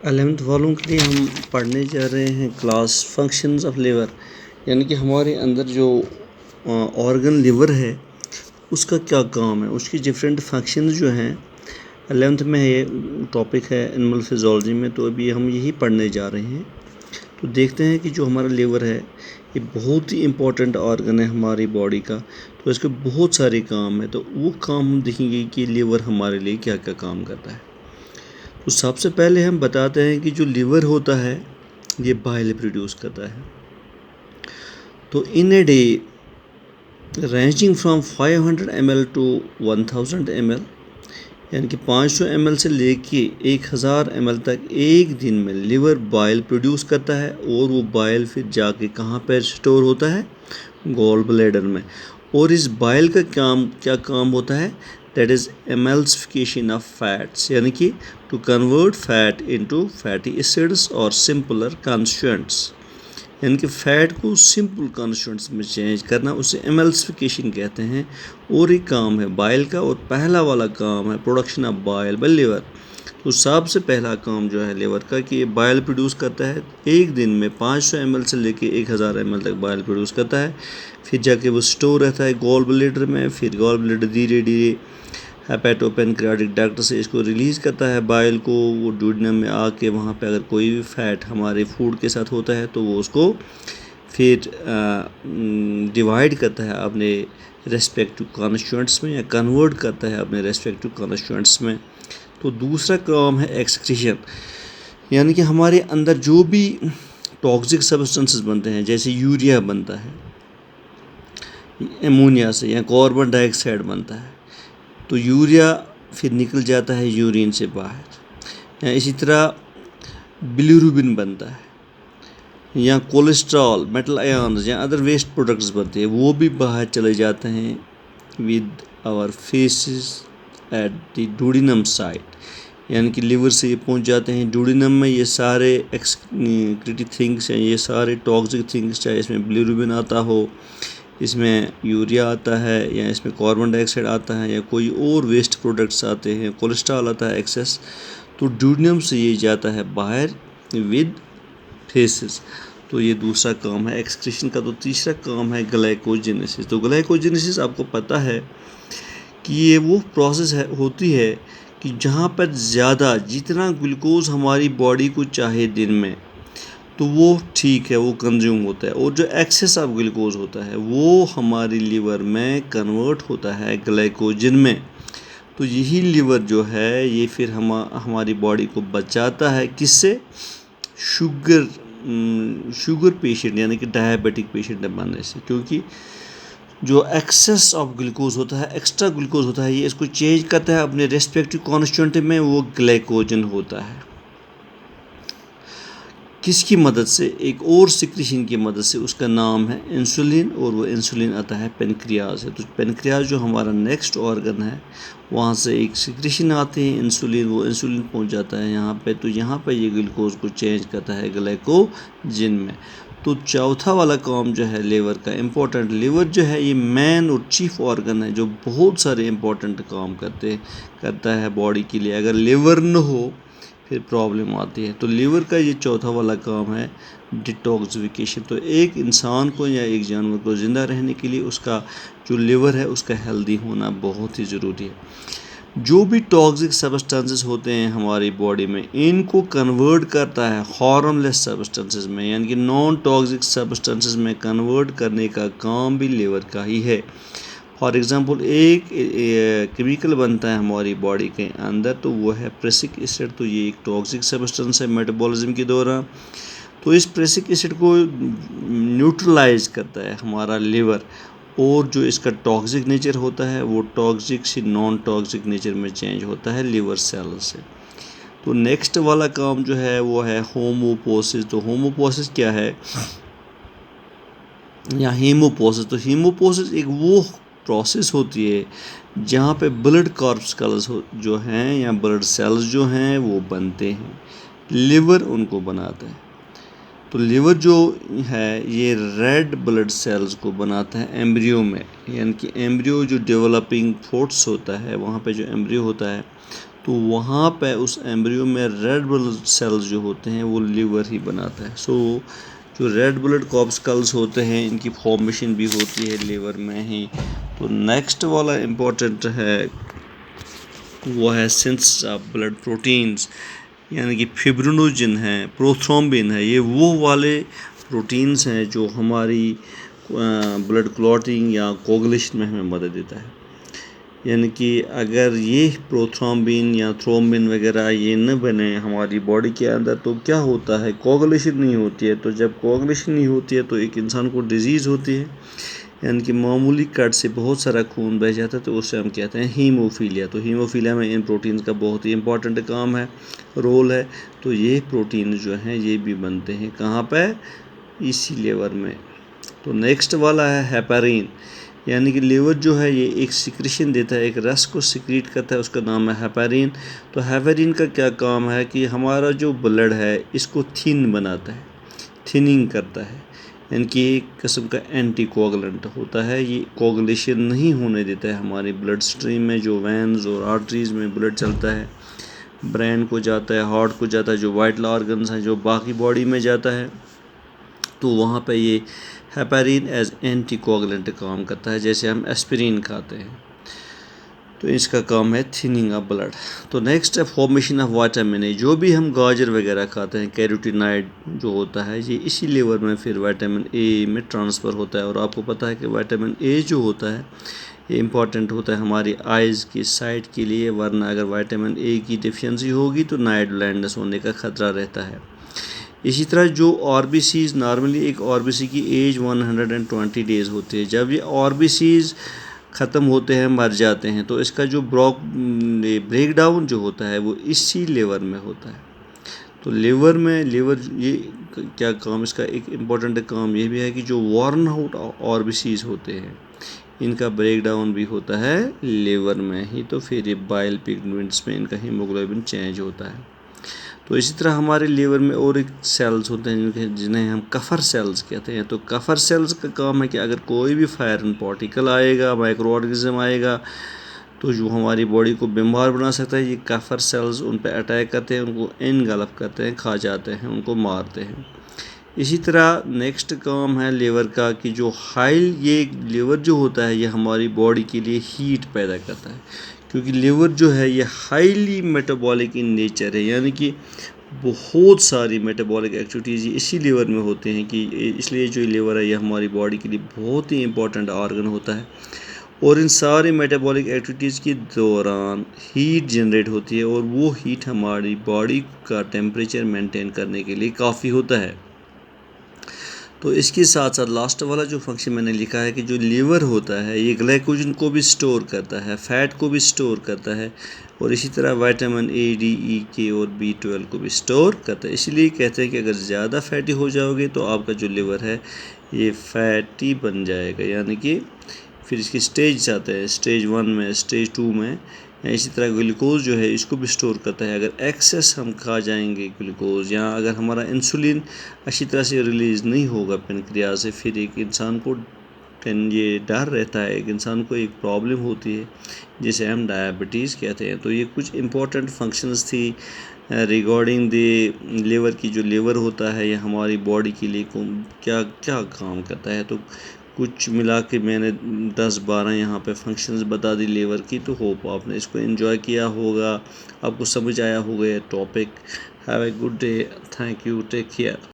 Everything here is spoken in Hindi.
11th वालों के लिए हम पढ़ने जा रहे हैं क्लास फंक्शंस ऑफ लिवर, यानी कि हमारे अंदर जो ऑर्गन लिवर है उसका क्या काम है, उसकी डिफरेंट फंक्शंस जो हैं। 11th में ये टॉपिक है एनिमल फिजियोलॉजी में, तो अभी हम यही पढ़ने जा रहे हैं। तो देखते हैं कि जो हमारा लिवर है ये बहुत ही इम्पोर्टेंट ऑर्गन है हमारी बॉडी का, तो इसके बहुत सारे काम है। तो वो काम हम देखेंगे कि लिवर हमारे लिए क्या क्या काम करता है। तो सबसे पहले हम बताते हैं कि जो लिवर होता है ये बाइल प्रोड्यूस करता है। तो in a day ranging from 500 ml to 1000 ml, यानी कि 500 ml से लेके 1000 ml तक एक दिन में लिवर बाइल प्रोड्यूस करता है, और वो बाइल फिर जाके कहाँ पर स्टोर होता है, गॉल ब्लैडर में। और इस बाइल का क्या काम होता है, that is emulsification of fats, यानी कि to convert fat into fatty acids और सिंपलर कॉन्स्टिट्यूएंट्स, यानी कि फ़ैट को सिंपल कॉन्स्टिट्यूएंट्स में चेंज करना, उसे एमल्सिफिकेशन कहते हैं। और एक काम है बाइल का, और पहला वाला काम है production of bile bye liver. तो सबसे पहला काम जो है लिवर का कि ये बाइल प्रोड्यूस करता है। एक दिन में 500 ml से लेके 1000 ml तक बाइल प्रोड्यूस करता है, फिर जाके वो स्टोर रहता है गॉल ब्लैडर में। फिर गॉल ब्लैडर धीरे धीरे हेपेटोपेनक्रियाटिक डक्ट से इसको रिलीज़ करता है बाइल को। वो डूडेनम में आके वहाँ पे अगर कोई भी फैट हमारे फूड के साथ होता है तो वो उसको फिर डिवाइड करता है अपने रेस्पेक्टिव कॉन्स्टिट्यूएंट्स में, या कन्वर्ट करता है अपने रेस्पेक्टिव कॉन्स्टिट्यूएंट्स में। तो दूसरा काम है एक्सक्रीशन, यानी कि हमारे अंदर जो भी टॉक्सिक सब्सटेंसेस बनते हैं, जैसे यूरिया बनता है एमोनिया से, या कार्बन डाइऑक्साइड बनता है, तो यूरिया फिर निकल जाता है यूरिन से बाहर। या इसी तरह बिलीरुबिन बनता है, या कोलेस्ट्रॉल, मेटल आयन्स या अदर वेस्ट प्रोडक्ट्स बनते हैं, वो भी बाहर चले जाते हैं with our faeces at the duodenum site, यानी कि लिवर से ये पहुंच जाते हैं डूडिनम में। ये सारे एक्सक्रीटिव थिंग्स हैं, ये सारे टॉक्सिक थिंग्स, चाहे इसमें बिलीरुबिन आता हो, इसमें यूरिया आता है, या इसमें कार्बन डाइऑक्साइड आता है, या कोई और वेस्ट प्रोडक्ट्स आते हैं, कोलेस्ट्रॉल आता है एक्सेस, तो डूडिनम से ये जाता है बाहर विद फेसेस। तो ये दूसरा काम है एक्सक्रीशन का। तो तीसरा काम है ग्लाइकोजेनेसिस। तो ग्लाइकोजेनेसिस आपको पता है कि ये वो प्रोसेस होती है कि जहाँ पर ज़्यादा जितना ग्लूकोज हमारी बॉडी को चाहे दिन में, तो वो ठीक है, वो कंज्यूम होता है, और जो एक्सेस ऑफ ग्लूकोज होता है वो हमारी लिवर में कन्वर्ट होता है ग्लाइकोजन में। तो यही लिवर जो है ये फिर हमारी बॉडी को बचाता है, किससे, शुगर पेशेंट यानी कि डायबिटिक पेशेंट बनने से। क्योंकि जो एक्सेस ऑफ ग्लूकोज होता है, एक्स्ट्रा ग्लूकोज होता है, ये इसको चेंज करता है अपने रेस्पेक्टिव कॉन्स्टिट्यूएंट में, वो ग्लाइकोजन होता है। किसकी मदद से, एक और सिक्रीशन की मदद से, उसका नाम है इंसुलिन, और वो इंसुलिन आता है पेनक्रियाज से। तो पेनक्रियाज जो हमारा नेक्स्ट ऑर्गन है, वहाँ से एक सिक्रीशन आती है इंसुलिन, वो इंसुलिन पहुँच जाता है यहाँ पे। तो यहाँ पे ये ग्लूकोज को चेंज करता है ग्लाइकोजन में। तो चौथा वाला काम जो है लिवर का इम्पोर्टेंट, लिवर जो है ये मेन और चीफ ऑर्गन है जो बहुत सारे इम्पोर्टेंट काम करता है बॉडी के लिए। अगर लिवर न हो फिर प्रॉब्लम आती है। तो लीवर का ये चौथा वाला काम है डिटॉक्सिफिकेशन। तो एक इंसान को या एक जानवर को ज़िंदा रहने के लिए उसका जो लीवर है उसका हेल्दी होना बहुत ही ज़रूरी है। जो भी टॉक्सिक सब्सटेंसेस होते हैं हमारी बॉडी में, इनको कन्वर्ट करता है हार्मलेस सब्सटेंसेस में, यानी कि नॉन टॉक्सिक सब्सटेंसेस में कन्वर्ट करने का काम भी लीवर का ही है। फॉर एग्ज़ाम्पल एक केमिकल बनता है हमारी बॉडी के अंदर, तो वो है प्रेसिक एसिड। तो ये एक टॉक्सिक सब्सटेंस है मेटाबॉलिज्म के दौरान। तो इस प्रेसिक एसिड को न्यूट्रलाइज करता है हमारा लिवर, और जो इसका टॉक्सिक नेचर होता है वो टॉक्सिक से नॉन टॉक्सिक नेचर में चेंज होता है लिवर सेल से। तो नेक्स्ट वाला काम जो है वो है होमोपोसिस। तो होमोपोसिस क्या है, या हीमोपोसिस। तो हीमोपोसिस एक वो प्रोसेस होती है जहाँ पे ब्लड कॉर्पस्कल्स जो हैं या ब्लड सेल्स जो हैं वो बनते हैं, लिवर उनको बनाता है। तो लिवर जो है ये रेड ब्लड सेल्स को बनाता है एम्ब्रियो में, यानी कि एम्ब्रियो जो डेवलपिंग फोर्ट्स होता है वहाँ पे जो एम्ब्रियो होता है, तो वहाँ पे उस एम्ब्रियो में रेड ब्लड सेल्स जो होते हैं वो लीवर ही बनाता है। सो जो रेड ब्लड कॉर्पस्कल्स होते हैं इनकी फॉर्मेशन भी होती है लीवर में ही। तो नेक्स्ट वाला इम्पोर्टेंट है वो है सिंथेसिस ऑफ ब्लड प्रोटीन्स, यानी कि फिब्रिनोजन है, प्रोथ्रोम्बिन है, ये वो वाले प्रोटीन्स हैं जो हमारी ब्लड क्लॉटिंग या कोगुलेशन में हमें मदद देता है। यानी कि अगर ये प्रोथ्रोम्बिन या थ्रोम्बिन वगैरह ये न बने हमारी बॉडी के अंदर तो क्या होता है, कोगुलेशन नहीं होती है। तो जब कोगुलेशन नहीं होती है तो एक इंसान को डिजीज़ होती है, यानी कि मामूली कट से बहुत सारा खून बह जाता है, तो उससे हम कहते हैं हीमोफीलिया। तो हीमोफीलिया में इन प्रोटीन्स का बहुत ही इंपॉर्टेंट काम है, रोल है। तो ये प्रोटीन जो हैं ये भी बनते हैं कहाँ पे, इसी लीवर में। तो नेक्स्ट वाला है हेपारिन, यानी कि लीवर जो है ये एक सिक्रेशन देता है, एक रस को सिक्रीट करता है, उसका नाम है हेपारिन। तो हेपारिन का क्या काम है कि हमारा जो ब्लड है इसको थिन बनाता है, थिनिंग करता है, यानी कि एक किस्म का एंटी कोगुलेंट होता है। ये कोगुलेशन नहीं होने देता है हमारी ब्लड स्ट्रीम में, जो वेन्स और आर्टरीज़ में ब्लड चलता है, ब्रेन को जाता है, हार्ट को जाता है, जो वाइटल ऑर्गन्स हैं जो बाकी बॉडी में जाता है, तो वहाँ पे ये हेपारिन एज एंटी कोगुलेंट काम करता है। जैसे हम एस्पिरिन खाते हैं तो इसका काम है थिनिंग ऑफ ब्लड। तो नेक्स्ट है फॉर्मेशन ऑफ विटामिन ए, जो भी हम गाजर वगैरह खाते हैं, कैरोटीनॉइड जो होता है ये इसी लीवर में फिर विटामिन ए में ट्रांसफ़र होता है। और आपको पता है कि विटामिन ए जो होता है ये इम्पॉर्टेंट होता है हमारी आइज़ की साइट के लिए, वरना अगर विटामिन ए की डिफिशियंसी होगी तो नाइट ब्लाइंडनेस होने का ख़तरा रहता है। इसी तरह जो आरबीसीज़, नॉर्मली एक आरबीसी की एज 120 डेज़ होती है। जब ये आरबीसीज़ ख़त्म होते हैं, मर जाते हैं, तो इसका जो ब्रेक डाउन जो होता है वो इसी लीवर में होता है। तो लीवर ये क्या काम, इसका एक इम्पॉर्टेंट काम ये भी है कि जो वॉर्न आउट आरबीसीज़ होते हैं इनका ब्रेक डाउन भी होता है लीवर में ही। तो फिर ये बाइल पिगमेंट्स में इनका हीमोग्लोबिन चेंज होता है। तो इसी तरह हमारे लीवर में और एक सेल्स होते हैं जिन्हें हम कफर सेल्स कहते हैं। तो कफर सेल्स का काम है कि अगर कोई भी फायरन पार्टिकल आएगा, माइक्रो ऑर्गेनिज्म आएगा, तो जो हमारी बॉडी को बीमार बना सकता है, ये कफर सेल्स उन पर अटैक करते हैं, उनको इनगल्फ करते हैं, खा जाते हैं, उनको मारते हैं। इसी तरह नेक्स्ट काम है लीवर का कि ये लीवर जो होता है ये हमारी बॉडी के लिए हीट पैदा करता है, क्योंकि लीवर जो है ये हाईली मेटाबॉलिक इन नेचर है, यानी कि बहुत सारी मेटाबॉलिक एक्टिविटीज़ इसी लीवर में होते हैं। कि इसलिए जो लीवर है ये हमारी बॉडी के लिए बहुत ही इंपॉर्टेंट ऑर्गन होता है। और इन सारी मेटाबॉलिक एक्टिविटीज़ के दौरान हीट जनरेट होती है, और वो हीट हमारी बॉडी का टेम्परेचर मेंटेन करने के लिए काफ़ी होता है। तो इसके साथ साथ लास्ट वाला जो फंक्शन मैंने लिखा है कि जो लीवर होता है ये ग्लाइकोजन को भी स्टोर करता है, फैट को भी स्टोर करता है, और इसी तरह विटामिन ए, डी, ई, के और B12 को भी स्टोर करता है। इसलिए कहते हैं कि अगर ज़्यादा फैटी हो जाओगे तो आपका जो लीवर है ये फैटी बन जाएगा, यानी कि फिर इसकी स्टेज आते हैं, स्टेज 1 में, स्टेज 2 में। इसी तरह ग्लूकोज जो है इसको भी स्टोर करता है। अगर एक्सेस हम खा जाएंगे ग्लूकोज, या अगर हमारा इंसुलिन अच्छी तरह से रिलीज़ नहीं होगा पेनक्रियाज से, फिर एक इंसान को ये डर रहता है, एक इंसान को एक प्रॉब्लम होती है जिसे हम डायबिटीज़ कहते हैं। तो ये कुछ इम्पोर्टेंट फंक्शंस थी रिगार्डिंग द लीवर की। जो लीवर होता है ये हमारी बॉडी के लिए क्या क्या काम करता है। तो कुछ मिला के मैंने 10-12 यहाँ पे फंक्शंस बता दी लीवर की। तो होप आपने इसको एंजॉय किया होगा, आपको समझ आया होगा ये topic. Have a good day, thank you, take care.